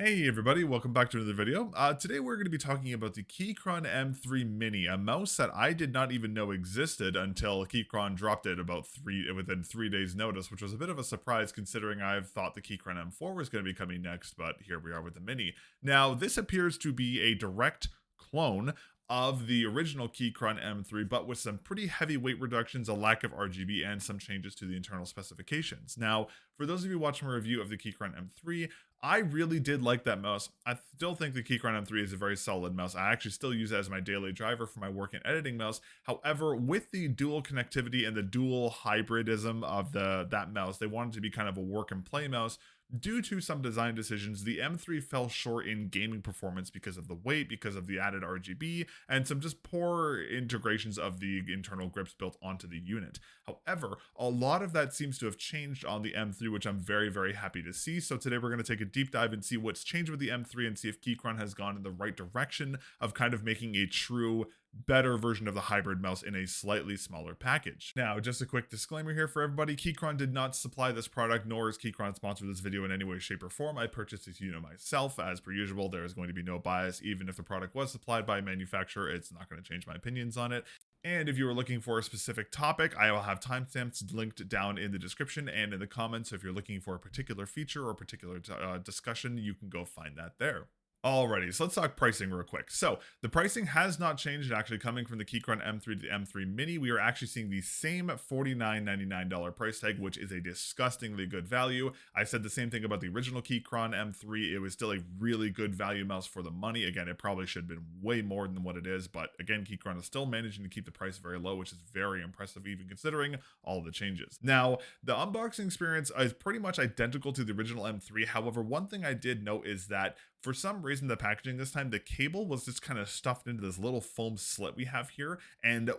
Hey everybody, welcome back to another video. Today we're going to be talking about the Keychron M3 Mini, a mouse that I did not even know existed until Keychron dropped it within 3 days notice, which was a bit of a surprise considering I've thought the Keychron M4 was going to be coming next, but here we are with the Mini. Now, this appears to be a direct clone of the original Keychron M3, but with some pretty heavy weight reductions, a lack of RGB, and some changes to the internal specifications. Now, for those of you watching my review of the Keychron M3, I really did like that mouse. I still think the Keychron M3 is a very solid mouse. I actually still use it as my daily driver for my work and editing mouse. However, with the dual connectivity and the dual hybridism of that mouse, they wanted to be kind of a work and play mouse. Due to some design decisions, the M3 fell short in gaming performance because of the weight, because of the added RGB, and some just poor integrations of the internal grips built onto the unit. However, a lot of that seems to have changed on the M3, which I'm very, very happy to see. So today we're going to take a deep dive and see what's changed with the M3 and see if Keychron has gone in the right direction of kind of making a true better version of the hybrid mouse in a slightly smaller package. Now, just a quick disclaimer here for everybody. Keychron did not supply this product, nor is Keychron sponsored this video in any way, shape, or form. I purchased this unit myself. As per usual, there is going to be no bias. Even if the product was supplied by a manufacturer, it's not going to change my opinions on it. And if you are looking for a specific topic, I will have timestamps linked down in the description and in the comments. So if you're looking for a particular feature or a particular discussion, you can go find that there. Alrighty, so let's talk pricing real quick. So the pricing has not changed. Actually, coming from the Keychron M3 to the M3 Mini, we are actually seeing the same $49.99 price tag, which is a disgustingly good value. I said the same thing about the original Keychron M3. It was still a really good value mouse for the money. Again, it probably should have been way more than what it is, but again, Keychron is still managing to keep the price very low, which is very impressive, even considering all of the changes. Now, the unboxing experience is pretty much identical to the original M3. However, one thing I did note is that for some reason, the packaging this time, the cable was just kind of stuffed into this little foam slit we have here. And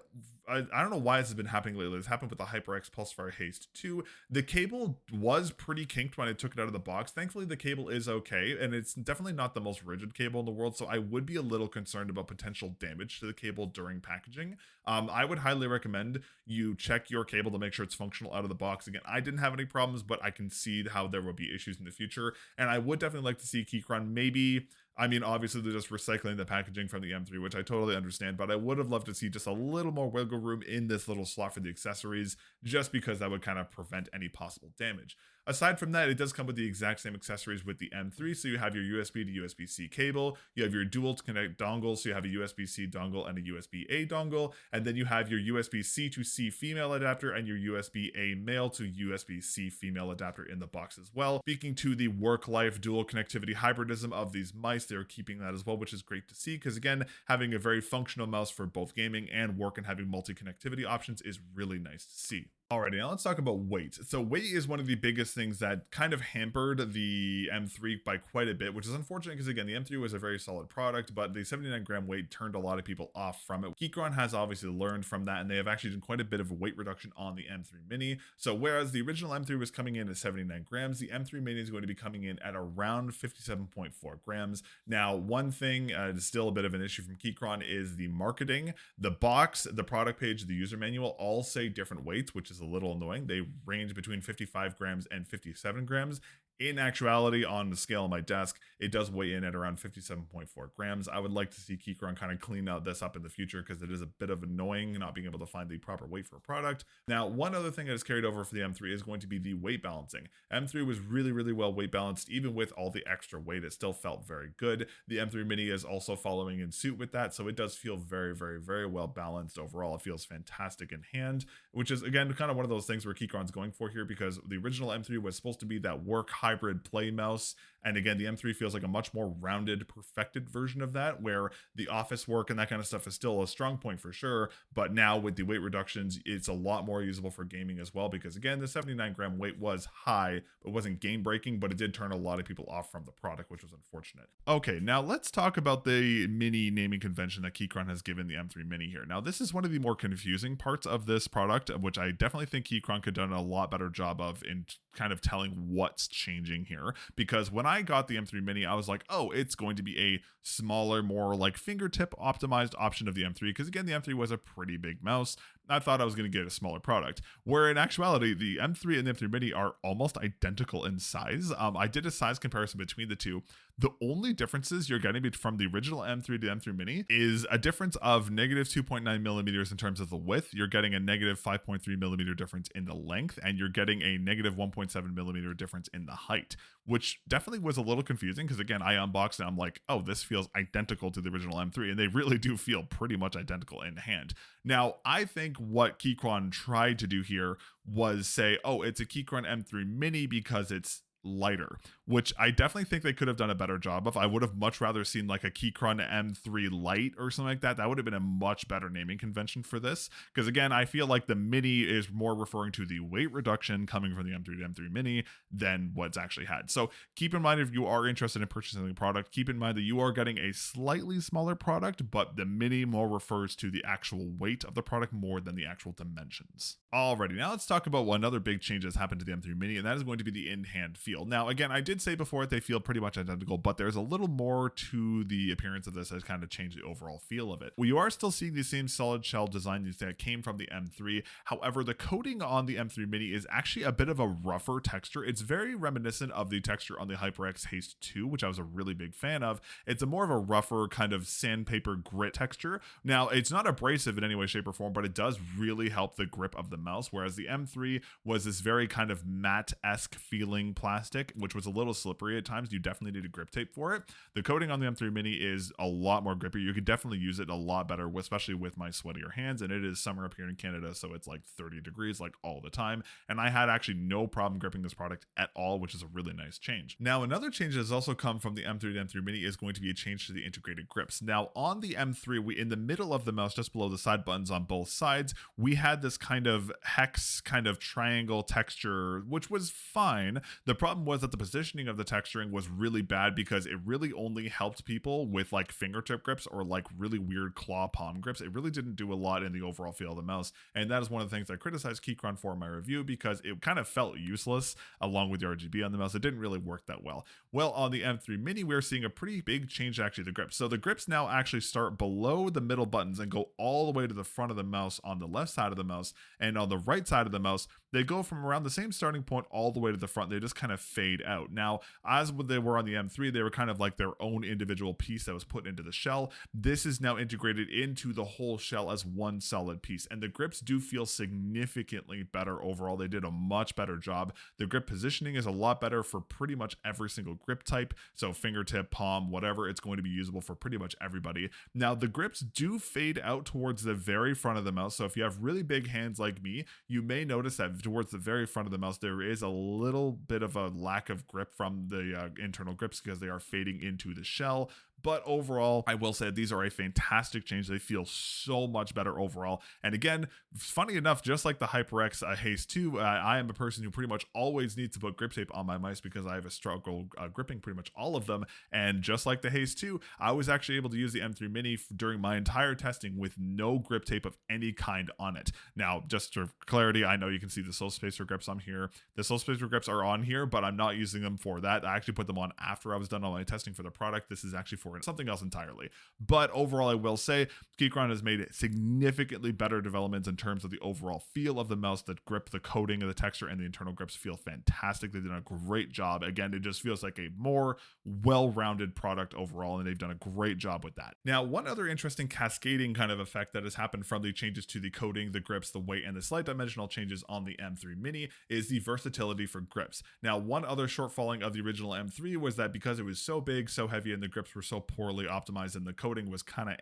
I don't know why this has been happening lately. This happened with the HyperX Pulsefire Haste 2. The cable was pretty kinked when I took it out of the box. Thankfully, the cable is okay. And it's definitely not the most rigid cable in the world. So I would be a little concerned about potential damage to the cable during packaging. I would highly recommend you check your cable to make sure it's functional out of the box. Again, I didn't have any problems, but I can see how there will be issues in the future. And I would definitely like to see Keychron obviously they're just recycling the packaging from the M3, which I totally understand, but I would have loved to see just a little more wiggle room in this little slot for the accessories, just because that would kind of prevent any possible damage. Aside from that, it does come with the exact same accessories with the M3, so you have your USB to USB-C cable, you have your dual to connect dongles, so you have a USB-C dongle and a USB-A dongle, and then you have your USB-C to C female adapter and your USB-A male to USB-C female adapter in the box as well. Speaking to the work-life dual connectivity hybridism of these mice, they're keeping that as well, which is great to see, because again, having a very functional mouse for both gaming and work and having multi-connectivity options is really nice to see. Alrighty, now let's talk about weight. So weight is one of the biggest things that kind of hampered the M3 by quite a bit, which is unfortunate because again, the M3 was a very solid product, but the 79-gram weight turned a lot of people off from it. Keychron has obviously learned from that, and they have actually done quite a bit of a weight reduction on the M3 Mini. So whereas the original M3 was coming in at 79 grams, the M3 Mini is going to be coming in at around 57.4 grams. Now, one thing is still a bit of an issue from Keychron is the marketing. The box, the product page, the user manual all say different weights, which is a little annoying. They range between 55 grams and 57 grams. In actuality, on the scale on my desk, it does weigh in at around 57.4 grams. I would like to see Keychron kind of clean out this up in the future because it is a bit of annoying not being able to find the proper weight for a product. Now, one other thing that is carried over for the M3 is going to be the weight balancing. M3 was really, really well weight balanced. Even with all the extra weight, it still felt very good. The M3 Mini is also following in suit with that, so it does feel very, very, very well balanced overall. It feels fantastic in hand, which is, again, kind of one of those things where Keychron's going for here, because the original M3 was supposed to be that work hybrid play mouse, and again, the M3 feels like a much more rounded, perfected version of that, where the office work and that kind of stuff is still a strong point for sure, but now with the weight reductions, it's a lot more usable for gaming as well, because again, the 79-gram weight was high, it wasn't game breaking, but it did turn a lot of people off from the product, which was unfortunate. Okay, now let's talk about the Mini naming convention that Keychron has given the M3 Mini here. Now, this is one of the more confusing parts of this product, which I definitely think Keychron could have done a lot better job of in kind of telling what's changing here, because when I got the M3 Mini, I was like, oh, it's going to be a smaller, more like fingertip optimized option of the M3, because again, the M3 was a pretty big mouse. I thought I was going to get a smaller product. Where in actuality, the M3 and the M3 Mini are almost identical in size. I did a size comparison between the two. The only differences you're getting from the original M3 to the M3 Mini is a difference of negative 2.9 millimeters in terms of the width. You're getting a negative 5.3 millimeter difference in the length, and you're getting a negative 1.7 millimeter difference in the height, which definitely was a little confusing because, again, I unboxed it and I'm like, oh, this feels identical to the original M3, and they really do feel pretty much identical in hand. Now, I think what Keychron tried to do here was say, oh, it's a Keychron M3 Mini because it's lighter, which I definitely think they could have done a better job of. I would have much rather seen like a Keychron M3 Lite or something like that. That would have been a much better naming convention for this, because again, I feel like the Mini is more referring to the weight reduction coming from the M3 to M3 Mini than what's actually had. So keep in mind, if you are interested in purchasing the product, keep in mind that you are getting a slightly smaller product, but the Mini more refers to the actual weight of the product more than the actual dimensions. Alrighty, now let's talk about one other big change that's happened to the M3 Mini, and that is going to be the in-hand feel. Now, again, I did say before they feel pretty much identical, but there's a little more to the appearance of this that has kind of changed the overall feel of it. We are still seeing the same solid shell design that came from the M3. However, the coating on the M3 Mini is actually a bit of a rougher texture. It's very reminiscent of the texture on the HyperX Haste 2, which I was a really big fan of. It's a more of a rougher kind of sandpaper grit texture. Now, it's not abrasive in any way, shape, or form, but it does really help the grip of the mouse, whereas the M3 was this very kind of matte-esque feeling plastic, which was a little slippery at times. You definitely need a grip tape for it. The coating on the M3 Mini is a lot more grippy. You could definitely use it a lot better, especially with my sweatier hands, and it is summer up here in Canada, so it's like 30 degrees like all the time, and I had actually no problem gripping this product at all, which is a really nice change. Now, another change that has also come from the M3 to M3 Mini is going to be a change to the integrated grips. Now, on the M3, we in the middle of the mouse, just below the side buttons on both sides, we had this kind of hex, kind of triangle texture, which was fine. The problem was that the positioning of the texturing was really bad because it really only helped people with like fingertip grips or like really weird claw palm grips. It really didn't do a lot in the overall feel of the mouse, and that is one of the things I criticized Keychron for in my review, because it kind of felt useless along with the RGB on the mouse. It didn't really work that well. Well, on the M3 Mini, we're seeing a pretty big change actually to the grips. So the grips now actually start below the middle buttons and go all the way to the front of the mouse on the left side of the mouse, and on the right side of the mouse, they go from around the same starting point all the way to the front. They just kind of fade out. Now, as they were on the M3, they were kind of like their own individual piece that was put into the shell. This is now integrated into the whole shell as one solid piece, and the grips do feel significantly better overall. They did a much better job. The grip positioning is a lot better for pretty much every single grip type. So fingertip, palm, whatever, it's going to be usable for pretty much everybody. Now, the grips do fade out towards the very front of the mouse. So if you have really big hands like me, you may notice that towards the very front of the mouse, there is a little bit of a lack of grip from the internal grips because they are fading into the shell. But overall, I will say these are a fantastic change. They feel so much better overall. And again, funny enough, just like the HyperX Haste 2, I am a person who pretty much always needs to put grip tape on my mice because I have a struggle gripping pretty much all of them. And just like the Haste 2, I was actually able to use the M3 Mini during my entire testing with no grip tape of any kind on it. Now, just for clarity, I know you can see the Soul Spacer grips on here. The Soul Spacer grips are on here, but I'm not using them for that. I actually put them on after I was done all my testing for the product. This is actually for something else entirely. But overall, I will say Keychron has made significantly better developments in terms of the overall feel of the mouse. The grip, the coating of the texture, and the internal grips feel fantastic. They've done a great job. Again, it just feels like a more well-rounded product overall, and they've done a great job with that. Now, one other interesting cascading kind of effect that has happened from the changes to the coating, the grips, the weight, and the slight dimensional changes on the M3 Mini is the versatility for grips. Now, one other shortfalling of the original M3 was that because it was so big, so heavy, and the grips were so poorly optimized and the coating was kind of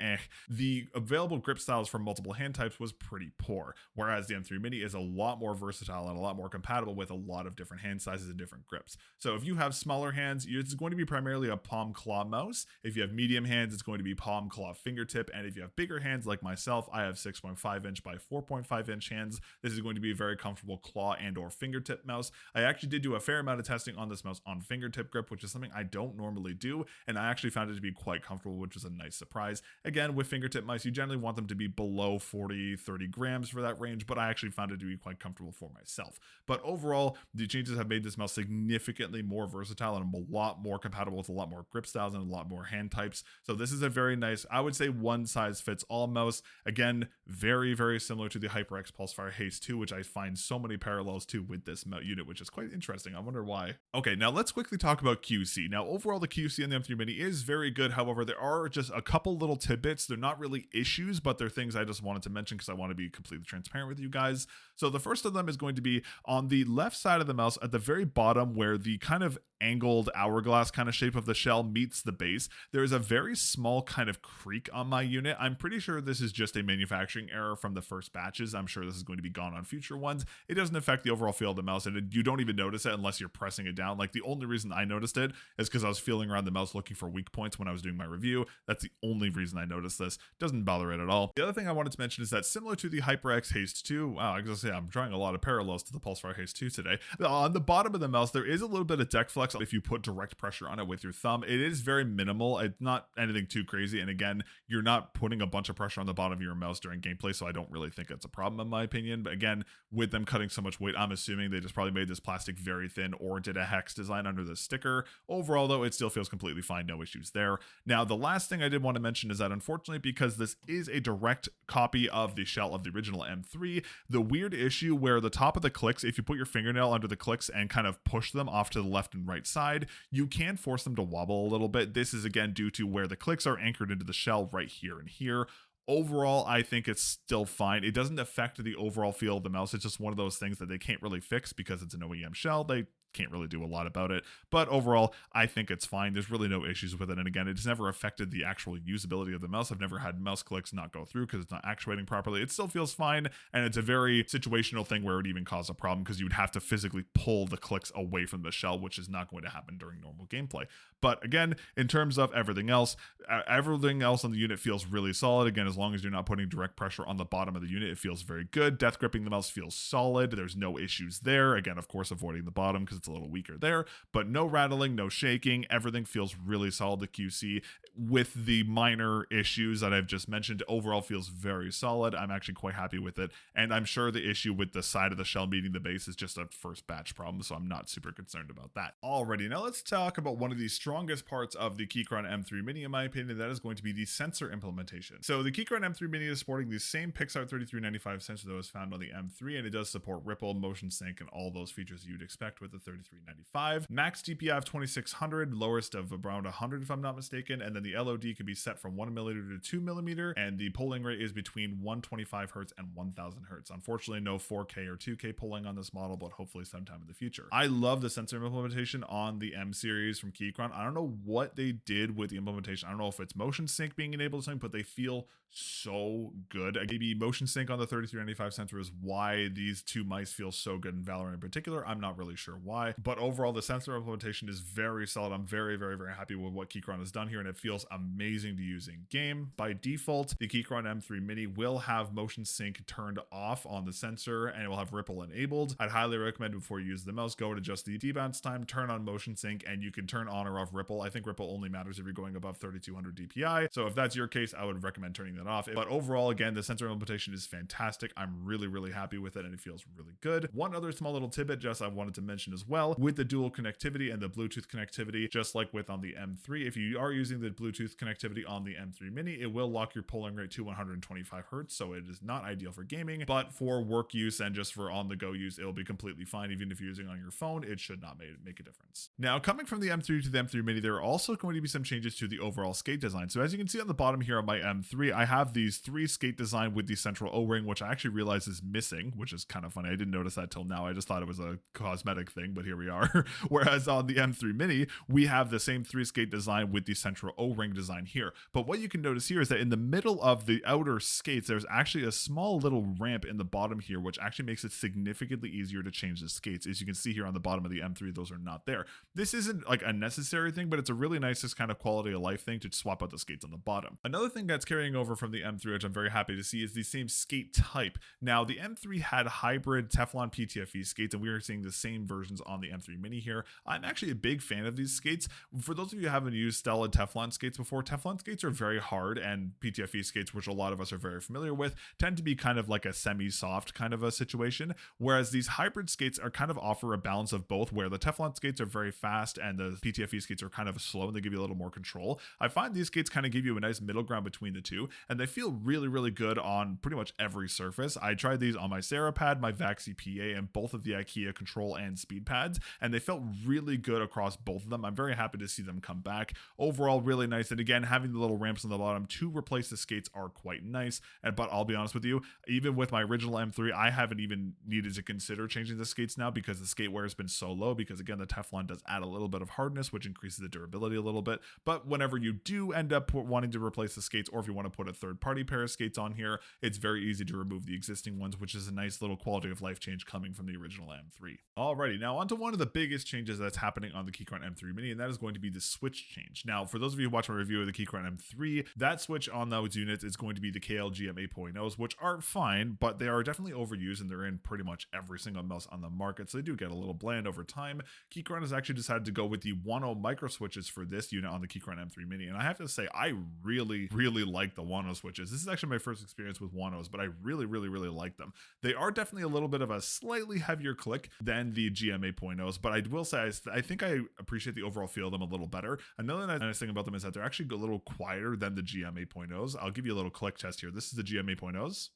the available grip styles from multiple hand types was pretty poor, whereas the M3 Mini is a lot more versatile and a lot more compatible with a lot of different hand sizes and different grips. So if you have smaller hands, it's going to be primarily a palm claw mouse. If you have medium hands, it's going to be palm claw fingertip, and if you have bigger hands like myself, I have 6.5 inch by 4.5 inch hands. This is going to be a very comfortable claw and or fingertip mouse. I actually did do a fair amount of testing on this mouse on fingertip grip, which is something I don't normally do, and I actually found it to be be quite comfortable, which is a nice surprise. Again, with fingertip mice, you generally want them to be below 40-30 grams for that range, but I actually found it to be quite comfortable for myself. But overall, the changes have made this mouse significantly more versatile and a lot more compatible with a lot more grip styles and a lot more hand types. So this is a very nice, I would say, one size fits all mouse. Again, very, very similar to the HyperX Pulsefire Haste 2, which I find so many parallels to with this unit, which is quite interesting. I wonder why. Okay, now let's quickly talk about QC. Now, overall, the QC on the M3 Mini is very good. However, there are just a couple little tidbits. They're not really issues, but they're things I just wanted to mention because I want to be completely transparent with you guys. So the first of them is going to be on the left side of the mouse at the very bottom where the kind of angled hourglass kind of shape of the shell meets the base. There is a very small kind of creak on my unit. I'm pretty sure this is just a manufacturing error from the first batches. I'm sure this is going to be gone on future ones. It doesn't affect the overall feel of the mouse, and you don't even notice it unless you're pressing it down. Like, the only reason I noticed it is because I was feeling around the mouse looking for weak points when I was doing my review. That's the only reason I noticed this. Doesn't bother it at all. The other thing I wanted to mention is that similar to the HyperX Haste 2, wow, I was gonna say I'm drawing a lot of parallels to the Pulsefire Haste 2 today. On the bottom of the mouse, there is a little bit of deck flex if you put direct pressure on it with your thumb. It is very minimal. It's not anything too crazy. And again, you're not putting a bunch of pressure on the bottom of your mouse during gameplay, so I don't really think it's a problem in my opinion. But again, with them cutting so much weight, I'm assuming they just probably made this plastic very thin or did a hex design under the sticker. Overall, though, it still feels completely fine. No issues there. Now, the last thing I did want to mention is that unfortunately, because this is a direct copy of the shell of the original M3, the weird issue where the top of the clicks, if you put your fingernail under the clicks and kind of push them off to the left and right side, you can force them to wobble a little bit. This is again due to where the clicks are anchored into the shell right here and here. Overall, I think it's still fine. It doesn't affect the overall feel of the mouse. It's just one of those things that they can't really fix because it's an OEM shell. They can't really do a lot about it, but overall I think it's fine. There's really no issues with it, and again, it's never affected the actual usability of the mouse. I've never had mouse clicks not go through because it's not actuating properly. It still feels fine, and it's a very situational thing where it would even cause a problem because you would have to physically pull the clicks away from the shell, which is not going to happen during normal gameplay. But again, in terms of everything else on the unit feels really solid. Again, as long as you're not putting direct pressure on the bottom of the unit, it feels very good. Death gripping the mouse feels solid. There's no issues there. Again, of course, avoiding the bottom because it's a little weaker there, but no rattling, no shaking. Everything feels really solid. The QC, with the minor issues that I've just mentioned, overall feels very solid. I'm actually quite happy with it, and I'm sure the issue with the side of the shell meeting the base is just a first batch problem, so I'm not super concerned about that. Alrighty, now let's talk about one of the strongest parts of the Keychron M3 Mini, in my opinion. That is going to be the sensor implementation. So the Keychron M3 Mini is supporting the same Pixar 3395 sensor that was found on the M3, and it does support ripple, motion sync, and all those features you'd expect with the 3395. Max DPI of 2600, lowest of around 100 if I'm not mistaken, and then the LOD can be set from 1mm to 2mm, and the polling rate is between 125 Hz and 1000 Hz. Unfortunately, no 4K or 2K polling on this model, but hopefully sometime in the future. I love the sensor implementation on the M series from Keychron. I don't know what they did with the implementation. I don't know if it's motion sync being enabled or something, but they feel so good. Maybe motion sync on the 3395 sensor is why these two mice feel so good in Valorant in particular. I'm not really sure why, but overall the sensor implementation is very solid. I'm very happy with what Keychron has done here, and it feels amazing to use in game. By default, the Keychron M3 Mini will have motion sync turned off on the sensor, and it will have ripple enabled. I'd highly recommend before you use the mouse, go and adjust the debounce time, turn on motion sync, and you can turn on or off ripple. I think ripple only matters if you're going above 3200 DPI. So if that's your case, I would recommend turning that off. But overall, again, the sensor implementation is fantastic. I'm really happy with it, and it feels really good. One other small little tidbit just I wanted to mention as well, with the dual connectivity and the Bluetooth connectivity, just like with on the M3, if you are using the Bluetooth connectivity on the M3 Mini, it will lock your polling rate to 125 Hz, so it is not ideal for gaming, but for work use and just for on-the-go use, it'll be completely fine. Even if you're using it on your phone, it should not make a difference. Now, coming from the M3 to the M3 Mini, there are also going to be some changes to the overall skate design. So as you can see on the bottom here on my M3, I have these 3 skate design with the central O-ring, which I actually realized is missing, which is kind of funny. I didn't notice that till now. I just thought it was a cosmetic thing, but here we are. Whereas on the M3 Mini, we have the same 3 skate design with the central O-ring design here. But what you can notice here is that in the middle of the outer skates, there's actually a small little ramp in the bottom here, which actually makes it significantly easier to change the skates. As you can see here on the bottom of the M3, those are not there. This isn't like a necessary thing, but it's a really nice just kind of quality of life thing to swap out the skates on the bottom. Another thing that's carrying over from the M3, which I'm very happy to see, is the same skate type. Now, the M3 had hybrid Teflon PTFE skates, and we are seeing the same versions on the M3 Mini here. I'm actually a big fan of these skates. For those of you who haven't used Stella Teflon skates before, Teflon skates are very hard, and PTFE skates, which a lot of us are very familiar with, tend to be kind of like a semi-soft kind of a situation, whereas these hybrid skates are kind of offer a balance of both, where the Teflon skates are very fast and the PTFE skates are kind of slow and they give you a little more control. I find these skates kind of give you a nice middle ground between the two, and they feel really, really good on pretty much every surface. I tried these on my Serapad, my Vaxi PA, and both of the IKEA control and speed pads, and they felt really good across both of them. I'm very happy to see them come back. Overall, really nice. And again, having the little ramps on the bottom to replace the skates are quite nice. But I'll be honest with you, even with my original M3, I haven't even needed to consider changing the skates now because the skate wear has been so low, because again, the Teflon does add a little bit of hardness, which increases the durability a little bit. But whenever you do end up wanting to replace the skates, or if you want to put a third-party pair of skates on here, it's very easy to remove the existing ones, which is a nice little quality of life change coming from the original M3. Alrighty, now onto one of the biggest changes that's happening on the Keychron M3 Mini, and that is going to be the switch change. Now, for those of you who watch my review of the Keychron M3, that switch on those units is going to be the KLGM 8.0s, which are fine, but they are definitely overused, and they're in pretty much every single mouse on the market, so they do get a little bland over time. Keychron has actually decided to go with the 1.0 micro switches for this unit on the Keychron M3 Mini, and I have to say, I really like the 1.0 switches. This is actually my first experience with 1.0s, but I really like them. They are definitely a little bit of a slightly heavier click than the GM 8.0s, but I will say I think I appreciate the overall feel of them a little better. Another nice thing about them is that they're actually a little quieter than the GM 8.0s. I'll give you a little click test here. This is the GM 8.0s.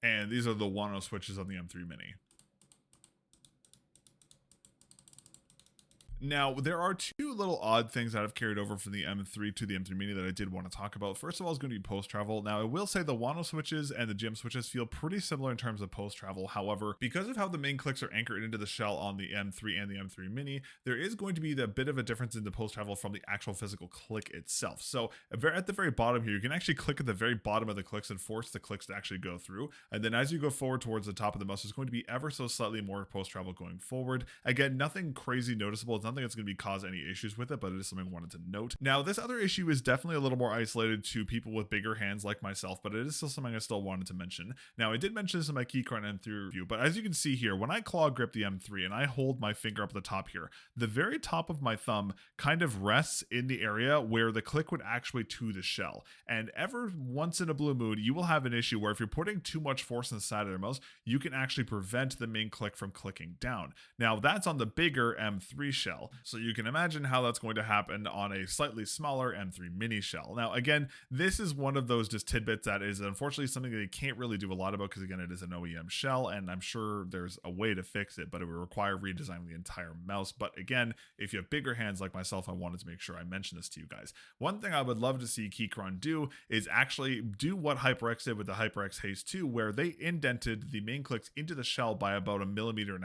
And these are the 1.0 switches on the M3 Mini. Now, there are two little odd things that I've carried over from the M3 to the M3 Mini that I did want to talk about. First of all, is going to be post-travel. Now, I will say the 1.0 switches and the GM switches feel pretty similar in terms of post-travel. However, because of how the main clicks are anchored into the shell on the M3 and the M3 Mini, there is going to be a bit of a difference in the post-travel from the actual physical click itself. So at the very bottom here, you can actually click at the very bottom of the clicks and force the clicks to actually go through. And then as you go forward towards the top of the mouse, there's going to be ever so slightly more post-travel going forward. Again, nothing crazy noticeable. It's nothing that's going to cause any issues with it, but it is something I wanted to note. Now, this other issue is definitely a little more isolated to people with bigger hands like myself, but it is still something I still wanted to mention. Now, I did mention this in my Keychron M3 review, but as you can see here, when I claw grip the M3 and I hold my finger up at the top here, the very top of my thumb kind of rests in the area where the click would actuate to the shell. And ever once in a blue moon, you will have an issue where if you're putting too much force on the side of the mouse, you can actually prevent the main click from clicking down. Now, that's on the bigger M3 shell, so you can imagine how that's going to happen on a slightly smaller M3 Mini shell. Now, again, this is one of those just tidbits that is unfortunately something that you can't really do a lot about, because again, it is an OEM shell, and I'm sure there's a way to fix it, but it would require redesigning the entire mouse. But again, if you have bigger hands like myself, I wanted to make sure I mention this to you guys. One thing I would love to see Keychron do is actually do what HyperX did with the HyperX Haze 2, where they indented the main clicks into the shell by about 1.5 millimeters.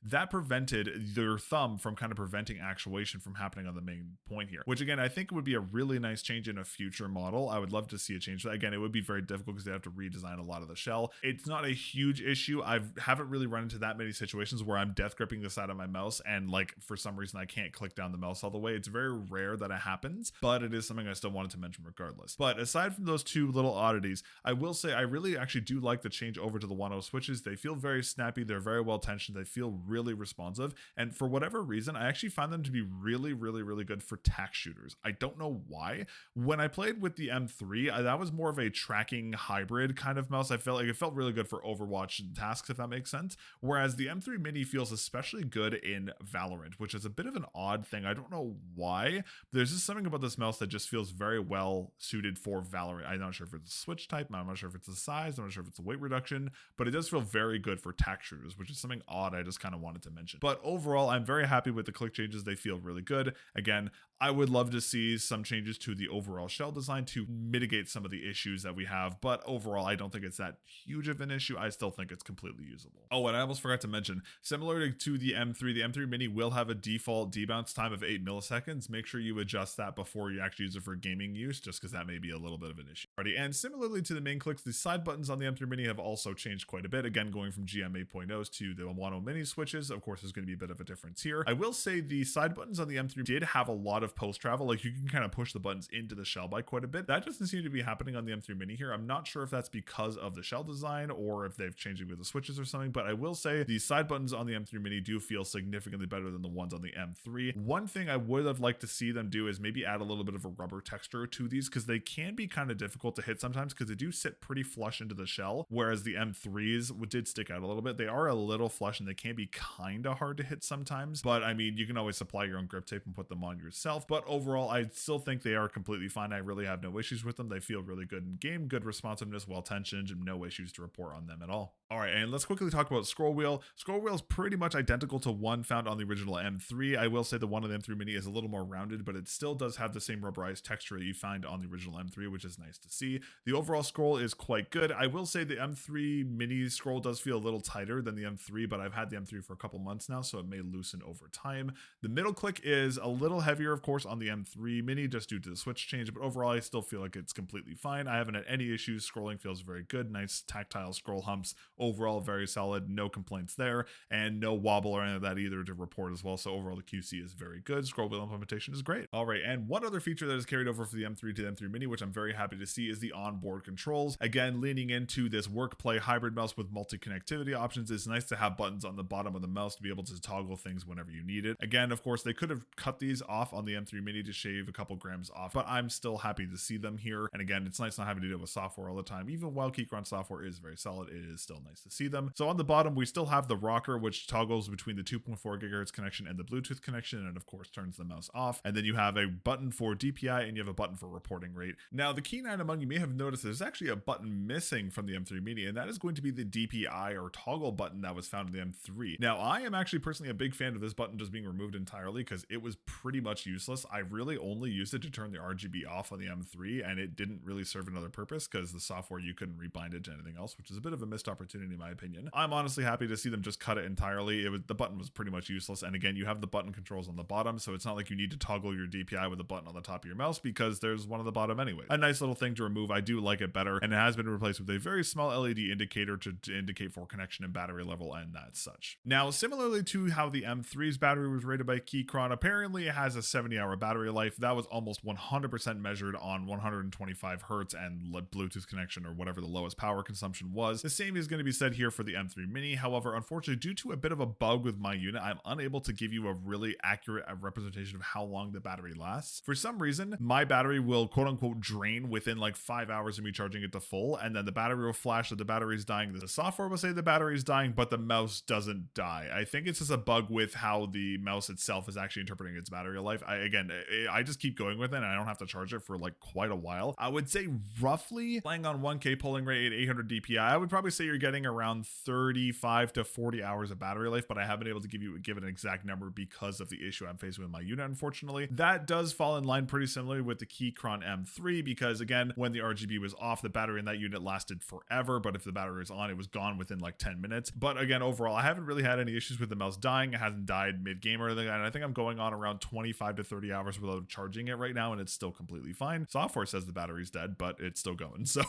That prevented their thumb from kind of preventing actuation from happening on the main point here, which again, I think would be a really nice change in a future model. I would love to see a change. Again, it would be very difficult because they have to redesign a lot of the shell. It's not a huge issue. I haven't really run into that many situations where I'm death gripping the side of my mouse and like for some reason I can't click down the mouse all the way. It's very rare that it happens, but it is something I still wanted to mention regardless. But aside from those two little oddities, I will say I really actually do like the change over to the 1.0 switches. They feel very snappy. They're very well tensioned. They feel really responsive. And for whatever reason, I actually find them to be really good for tack shooters. I don't know why. When I played with the M3, that was more of a tracking hybrid kind of mouse. I felt like it felt really good for Overwatch tasks, if that makes sense. Whereas the M3 Mini feels especially good in Valorant, which is a bit of an odd thing. I don't know why. There's just something about this mouse that just feels very well suited for Valorant. I'm not sure if it's a switch type. I'm not sure if it's the size. I'm not sure if it's a weight reduction, but it does feel very good for tack shooters, which is something odd I just kind of wanted to mention. But overall, I'm very happy with the click changes. They feel really good. Again, I would love to see some changes to the overall shell design to mitigate some of the issues that we have, but overall, I don't think it's that huge of an issue. I still think it's completely usable. Oh, and I almost forgot to mention, similar to the M3 Mini will have a default debounce time of 8 milliseconds. Make sure you adjust that before you actually use it for gaming use, just because that may be a little bit of an issue. And similarly to the main clicks, the side buttons on the M3 Mini have also changed quite a bit. Again, going from GM 8.0s to the 1.0 Mini switches, of course, there's going to be a bit of a difference here. I will say the side buttons on the M3 did have a lot of post travel. Like you can kind of push the buttons into the shell by quite a bit. That doesn't seem to be happening on the M3 Mini here. I'm not sure if that's because of the shell design or if they've changed it with the switches or something, but I will say the side buttons on the M3 Mini do feel significantly better than the ones on the M3. One thing I would have liked to see them do is maybe add a little bit of a rubber texture to these, because they can be kind of difficult to hit sometimes because they do sit pretty flush into the shell, whereas the M3s did stick out a little bit. They are a little flush and they can be kind of hard to hit sometimes, but I mean, you can always supply your own grip tape and put them on yourself. But overall, I still think they are completely fine. I really have no issues with them. They feel really good in game, good responsiveness, well tensioned, and no issues to report on them at all. All right, and let's quickly talk about scroll wheel. Scroll wheel is pretty much identical to one found on the original M3. I will say the one on the M3 Mini is a little more rounded, but it still does have the same rubberized texture that you find on the original M3, which is nice to see. The overall scroll is quite good. I will say the M3 Mini scroll does feel a little tighter than the M3, but I've had the M3 for a couple months now, so it may loosen over time. The middle click is a little heavier, of course, on the M3 Mini just due to the switch change, but overall I still feel like it's completely fine. I haven't had any issues. Scrolling feels very good. Nice tactile scroll humps. Overall, very solid. No complaints there, and no wobble or any of that either to report as well. So overall, the QC is very good. Scroll wheel implementation is great. All right, and one other feature that is carried over for the M3 to the M3 Mini, which I'm very happy to see, is the onboard controls. Again, leaning into this work play hybrid mouse with multi-connectivity options. It's nice to have buttons on the bottom of the mouse to be able to toggle things whenever you need it. Again, of course, they could have cut these off on the M3 Mini to shave a couple grams off, but I'm still happy to see them here. And again, it's nice not having to deal with software all the time. Even while Keychron software is very solid, it is still nice to see them. So on the bottom, we still have the rocker, which toggles between the 2.4 gigahertz connection and the Bluetooth connection, and of course turns the mouse off. And then you have a button for DPI and you have a button for reporting rate. Now, the keen item among you may have noticed there's actually a button missing from the M3 Mini, and that is going to be the DPI or toggle button that was found in the M3. Now, I am actually personally a big fan of this button just being removed entirely because it was pretty much useless. I really only used it to turn the RGB off on the M3, and it didn't really serve another purpose because the software, you couldn't rebind it to anything else, which is a bit of a missed opportunity in my opinion. I'm honestly happy to see them just cut it entirely. The button was pretty much useless, and again, you have the button controls on the bottom, so it's not like you need to toggle your DPI with a button on the top of your mouse because there's one on the bottom anyway. A nice little thing to remove. I do like it better, and it has been replaced with a very small LED indicator to indicate for connection and battery level and that such. Now, similarly to how the M3's battery was rated by Keychron, apparently it has a 70-hour battery life. That was almost 100% measured on 125 hertz and Bluetooth connection or whatever the lowest power consumption was. The same is going to be said here for the M3 Mini. However, unfortunately, due to a bit of a bug with my unit, I'm unable to give you a really accurate representation of how long the battery lasts. For some reason, my battery will quote unquote drain within like 5 hours of me charging it to full, and then the battery will flash that the battery is dying. The software will say the battery is dying, but the mouse doesn't die. I think it's just a bug with how the mouse itself is actually interpreting its battery life. I just keep going with it, and I don't have to charge it for like quite a while. I would say roughly playing on 1K polling rate at 800 DPI, I would probably say you're getting around 35 to 40 hours of battery life, but I haven't been able to give an exact number because of the issue I'm facing with my unit, unfortunately. That does fall in line pretty similarly with the Keychron M3 because again, when the RGB was off, the battery in that unit lasted forever, but if the battery was on, it was gone within like 10 minutes. But again, overall, I haven't really had any issues with the mouse dying. It hasn't died mid-game or anything, and I think I'm going on around 25 to 30 hours without charging it right now, and it's still completely fine. Software says the battery's dead, but it's still going. So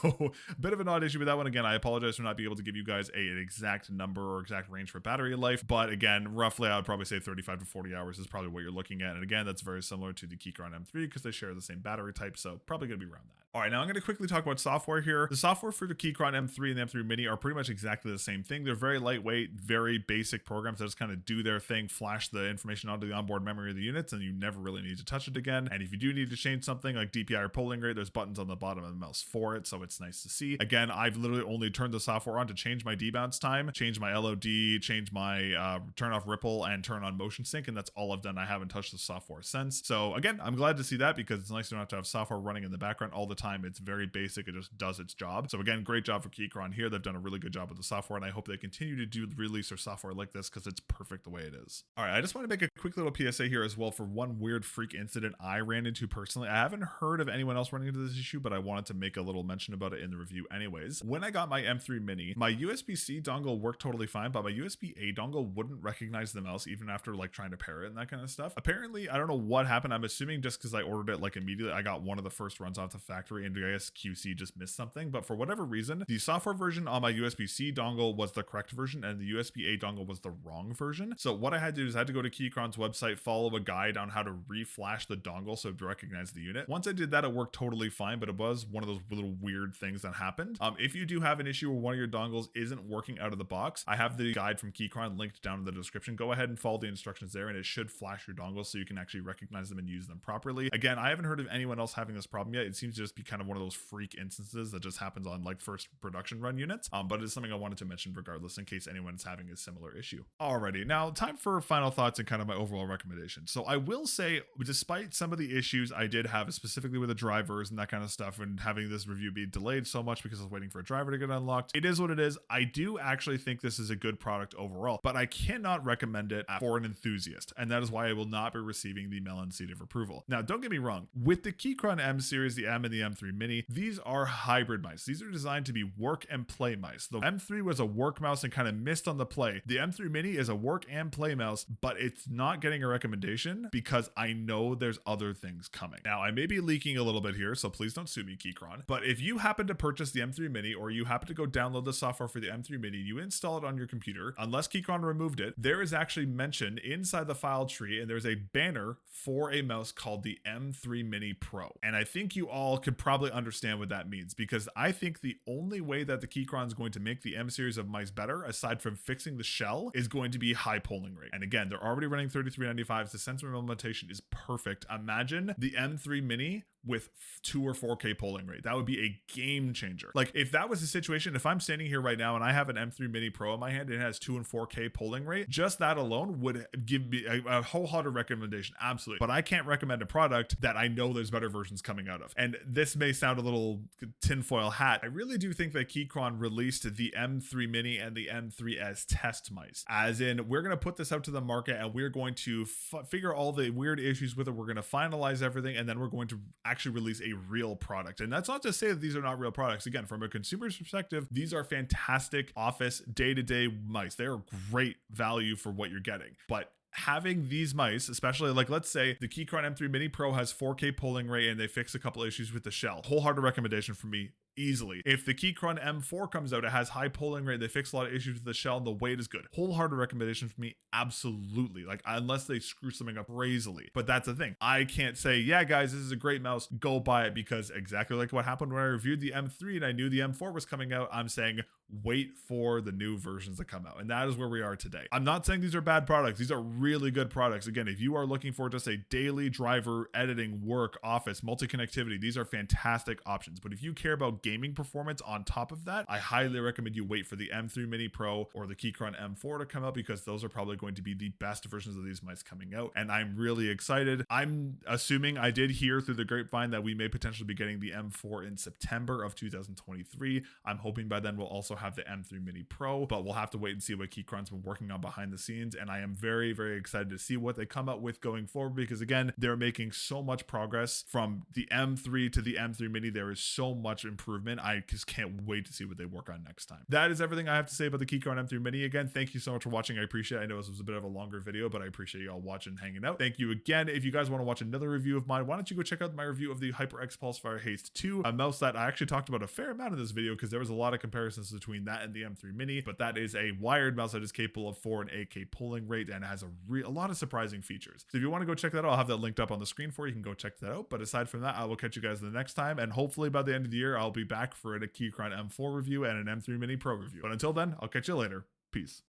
a bit of an odd issue with that one. Again, I apologize for not being able to give you guys an exact number or exact range for battery life, but again, roughly I would probably say 35 to 40 hours is probably what you're looking at. And again, that's very similar to the Keychron M3 because they share the same battery type, so probably going to be around that. All right, now I'm going to quickly talk about software here. The software for the Keychron M3 and the M3 Mini are pretty much exactly the same thing. They're very lightweight, very basic programs that just kind of do their thing, flash the information onto the onboard memory of the units, and you never really need to touch it again. And if you do need to change something like DPI or polling rate, there's buttons on the bottom of the mouse for it, so it's nice to see. Again, I've literally only turned the software on to change my debounce time, change my LOD, change my turn off ripple, and turn on motion sync, and that's all I've done. I haven't touched the software since. So again, I'm glad to see that because it's nice to not have to have software running in the background all the time. It's very basic. It just does its job. So again, great job for Keychron here. They've done a really good job with the software, and I hope they continue to release their software like this because it's perfect the way it is. All right, I just want to make a quick little PSA here as well for one weird freak incident I ran into personally. I haven't heard of anyone else running into this issue, but I wanted to make a little mention about it in the review anyways. When I got my M3 Mini, my USB-C dongle worked totally fine, but my USB-A dongle wouldn't recognize the mouse even after like trying to pair it and that kind of stuff. Apparently, I don't know what happened. I'm assuming just because I ordered it like immediately, I got one of the first runs off the factory, and I guess QC just missed something. But for whatever reason, the software version on my USB-C dongle was the correct version, and the USB-A dongle was the wrong version. So what I had to do is I had to go to Keychron's website, follow a guide on how to reflash the dongle so to recognize the unit. Once I did that, it worked totally fine, but it was one of those little weird things that happened. If you do have an issue where one of your dongles isn't working out of the box, I have the guide from Keychron linked down in the description. Go ahead and follow the instructions there, and it should flash your dongles so you can actually recognize them and use them properly. Again, I haven't heard of anyone else having this problem yet. It seems to just be kind of one of those freak instances that just happens on like first production run units, but it's something I wanted to mention regardless in case anyone's having a similar issue. Alrighty, now time for final thoughts and kind of my overall recommendation. So I will say, despite some of the issues I did have, specifically with the drivers and that kind of stuff, and having this review be delayed so much because I was waiting for a driver to get unlocked, it is what it is. I do actually think this is a good product overall, but I cannot recommend it for an enthusiast, and that is why I will not be receiving the mel0n seal of approval. Now, don't get me wrong, with the Keychron M series, the M and the M3 Mini, these are hybrid mice. These are designed to be work and play mice. The M3 was a work mouse and kind of missed on the play. The M3 Mini is a work and play mouse, but it's not getting a recommendation because I know there's other things coming. Now, I may be leaking a little bit here, so please don't sue me, Keychron, but if you happen to purchase the M3 Mini, or you happen to go download the software for the M3 Mini, you install it on your computer, unless Keychron removed it, there is actually mentioned inside the file tree, and there's a banner for a mouse called the M3 Mini Pro. And I think you all could probably understand what that means, because I think the only way that the Keychron is going to make the M series of mice better, aside from fixing the shell, is going to be high polling rate. And again, they're already running 3395s. The sensor implementation is perfect. Imagine the M3 Mini with 2 or 4K polling rate. That would be a game changer. Like, if that was the situation, if I'm standing here right now and I have an M3 Mini Pro in my hand and it has 2 and 4K polling rate, just that alone would give me a wholehearted recommendation. Absolutely. But I can't recommend a product that I know there's better versions coming out of. And this may sound a little tinfoil hat. I really do think that Keychron released the M3 Mini and the M3 as test mice. As in, we're going to put this out to the market and we're going to figure all the weird issues with it. We're going to finalize everything, and then we're going to actually release a real product. And that's not to say that these are not real products. Again, from a consumer's perspective, these are fantastic office day-to-day mice. They are great value for what you're getting. But having these mice, especially like, let's say the Keychron M3 Mini Pro has 4K polling rate and they fix a couple issues with the shell. Wholehearted recommendation for me. Easily. If the Keychron M4 comes out, it has high polling rate, they fix a lot of issues with the shell, and the weight is good. Wholehearted recommendation for me, absolutely. Like, unless they screw something up crazily. But that's the thing. I can't say, yeah, guys, this is a great mouse, go buy it, because exactly like what happened when I reviewed the M3 and I knew the M4 was coming out, I'm saying, wait for the new versions to come out. And that is where we are today. I'm not saying these are bad products. These are really good products. Again, if you are looking for just a daily driver, editing, work, office, multi-connectivity, these are fantastic options. But if you care about gaming performance on top of that, I highly recommend you wait for the M3 Mini Pro or the Keychron M4 to come out, because those are probably going to be the best versions of these mice coming out. And I'm really excited. I'm assuming, I did hear through the grapevine that we may potentially be getting the M4 in September of 2023. I'm hoping by then we'll also have the M3 Mini Pro, but we'll have to wait and see what Keychron's been working on behind the scenes. And I am very, very excited to see what they come up with going forward, because again, they're making so much progress from the M3 to the M3 Mini. There is so much improvement. I just can't wait to see what they work on next time. That is everything I have to say about the Keychron M3 Mini. Again, thank you so much for watching. I appreciate it. I know this was a bit of a longer video, but I appreciate you all watching and hanging out. Thank you again. If you guys want to watch another review of mine, why don't you go check out my review of the HyperX Pulsefire Haste 2, a mouse that I actually talked about a fair amount in this video, because there was a lot of comparisons between that and the M3 Mini, but that is a wired mouse that is capable of 4 and 8K polling rate and has a lot of surprising features. So if you want to go check that out, I'll have that linked up on the screen for you. You can go check that out. But aside from that, I will catch you guys the next time, and hopefully by the end of the year, I'll be back for a Keychron M4 review and an M3 Mini Pro review. But until then, I'll catch you later. Peace.